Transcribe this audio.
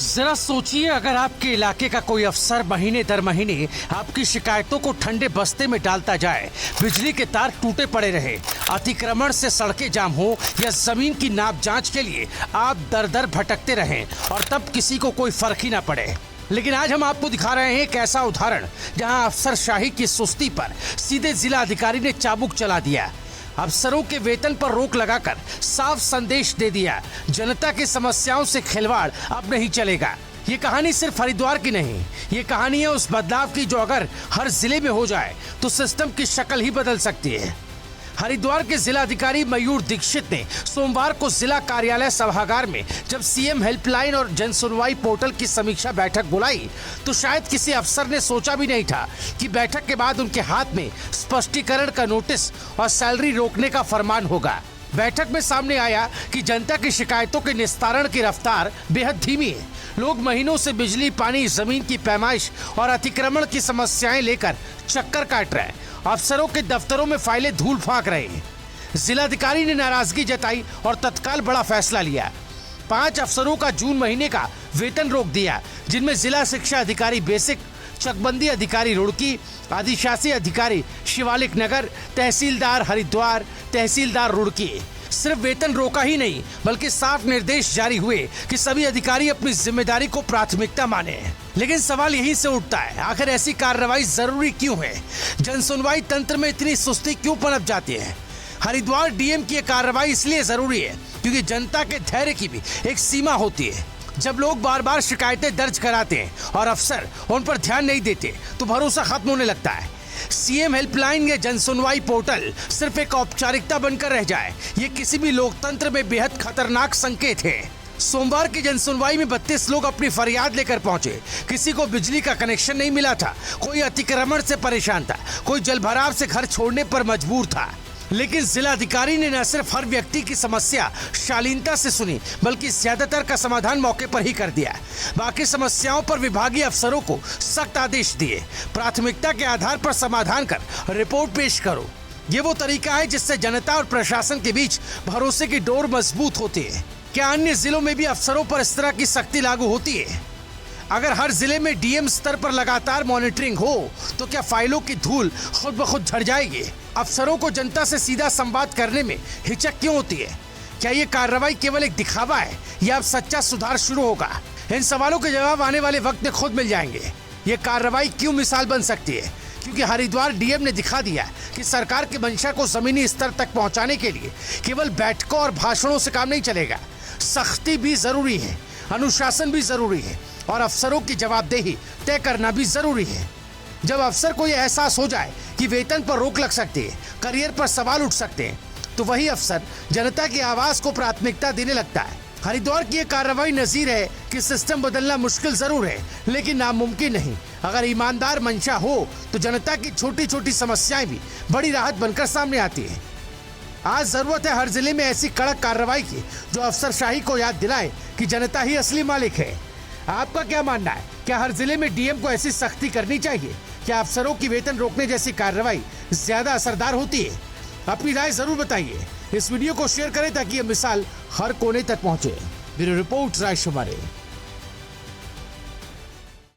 जरा सोचिए, अगर आपके इलाके का कोई अफसर महीने दर महीने आपकी शिकायतों को ठंडे बस्ते में डालता जाए, बिजली के तार टूटे पड़े रहे, अतिक्रमण से सड़कें जाम हो या जमीन की नाप जांच के लिए आप दर दर भटकते रहें और तब किसी को कोई फर्क ही ना पड़े। लेकिन आज हम आपको दिखा रहे हैं एक ऐसा उदाहरण जहां अफसरशाही की सुस्ती पर सीधे जिला अधिकारी ने चाबुक चला दिया। अफसरों के वेतन पर रोक लगाकर साफ संदेश दे दिया, जनता की समस्याओं से खिलवाड़ अब नहीं चलेगा। ये कहानी सिर्फ हरिद्वार की नहीं, ये कहानी है उस बदलाव की जो अगर हर जिले में हो जाए तो सिस्टम की शक्ल ही बदल सकती है। हरिद्वार के जिला अधिकारी मयूर दीक्षित ने सोमवार को जिला कार्यालय सभागार में जब सीएम हेल्पलाइन और जन सुनवाई पोर्टल की समीक्षा बैठक बुलाई तो शायद किसी अफसर ने सोचा भी नहीं था कि बैठक के बाद उनके हाथ में स्पष्टीकरण का नोटिस और सैलरी रोकने का फरमान होगा। बैठक में सामने आया कि जनता की शिकायतों के निस्तारण की रफ्तार बेहद धीमी है। लोग महीनों से बिजली, पानी, जमीन की पैमाइश और अतिक्रमण की समस्याएं लेकर चक्कर काट रहे हैं। अफसरों के दफ्तरों में फाइलें धूल फांक रही हैं। जिलाधिकारी ने नाराजगी जताई और तत्काल बड़ा फैसला लिया। 5 अफसरों का जून महीने का वेतन रोक दिया, जिनमें जिला शिक्षा अधिकारी बेसिक, चकबंदी अधिकारी रुड़की, अधिशासी अधिकारी शिवालिक नगर, तहसीलदार हरिद्वार, तहसीलदार रुड़की। सिर्फ वेतन रोका ही नहीं बल्कि साफ निर्देश जारी हुए कि सभी अधिकारी अपनी जिम्मेदारी को प्राथमिकता माने। लेकिन सवाल यहीं से उठता है, आखिर ऐसी कार्रवाई जरूरी क्यों है? जनसुनवाई तंत्र में इतनी सुस्ती क्यों पनप जाती है? हरिद्वार डीएम की कार्रवाई इसलिए जरूरी है क्योंकि जनता के धैर्य की भी एक सीमा होती है। जब लोग बार बार शिकायतें दर्ज कराते हैं और अफसर उन पर ध्यान नहीं देते तो भरोसा खत्म होने लगता है। सीएम हेल्पलाइन या जनसुनवाई पोर्टल सिर्फ एक औपचारिकता बनकर रह जाए, ये किसी भी लोकतंत्र में बेहद खतरनाक संकेत है। सोमवार की जनसुनवाई में 32 लोग अपनी फरियाद लेकर पहुंचे। किसी को बिजली का कनेक्शन नहीं मिला था, कोई अतिक्रमण से परेशान था, कोई जलभराव से घर छोड़ने पर मजबूर था। लेकिन जिलाधिकारी ने न सिर्फ हर व्यक्ति की समस्या शालीनता से सुनी बल्कि ज्यादातर का समाधान मौके पर ही कर दिया। बाकी समस्याओं पर विभागीय अफसरों को सख्त आदेश दिए, प्राथमिकता के आधार पर समाधान कर रिपोर्ट पेश करो। ये वो तरीका है जिससे जनता और प्रशासन के बीच भरोसे की डोर मजबूत होती है। क्या अन्य जिलों में भी अफसरों पर इस तरह की सख्ती लागू होती है? अगर हर जिले में डीएम स्तर पर लगातार मॉनिटरिंग हो तो क्या फाइलों की धूल खुद ब खुद झड़ जाएगी? अफसरों को जनता से सीधा संवाद करने में हिचक क्यों होती है? क्या ये कार्रवाई केवल एक दिखावा है या अब सच्चा सुधार शुरू होगा? इन सवालों के जवाब आने वाले वक्त में खुद मिल जाएंगे। ये कार्रवाई क्यों मिसाल बन सकती है? क्योंकि हरिद्वार डीएम ने दिखा दिया कि सरकार की मंशा को जमीनी स्तर तक पहुंचाने के लिए केवल बैठकों और भाषणों से काम नहीं चलेगा। सख्ती भी जरूरी है, अनुशासन भी जरूरी है और अफसरों की जवाबदेही तय करना भी जरूरी है। जब अफसर को यह एहसास हो जाए कि वेतन पर रोक लग सकती है, करियर पर सवाल उठ सकते हैं, तो वही अफसर जनता की आवाज को प्राथमिकता देने लगता है। हरिद्वार की यह कार्रवाई नजीर है कि सिस्टम बदलना मुश्किल जरूर है लेकिन नामुमकिन नहीं। अगर ईमानदार मंशा हो तो जनता की छोटी छोटी समस्याएं भी बड़ी राहत बनकर सामने आती है। आज जरूरत है हर जिले में ऐसी कड़क कार्रवाई की जो अफसरशाही को याद दिलाए कि जनता ही असली मालिक है। आपका क्या मानना है? क्या हर जिले में डीएम को ऐसी सख्ती करनी चाहिए? क्या अफसरों की वेतन रोकने जैसी कार्रवाई ज्यादा असरदार होती है? अपनी राय जरूर बताइए। इस वीडियो को शेयर करें ताकि यह मिसाल हर कोने तक पहुंचे। ब्यूरो रिपोर्ट, राय शुमारे।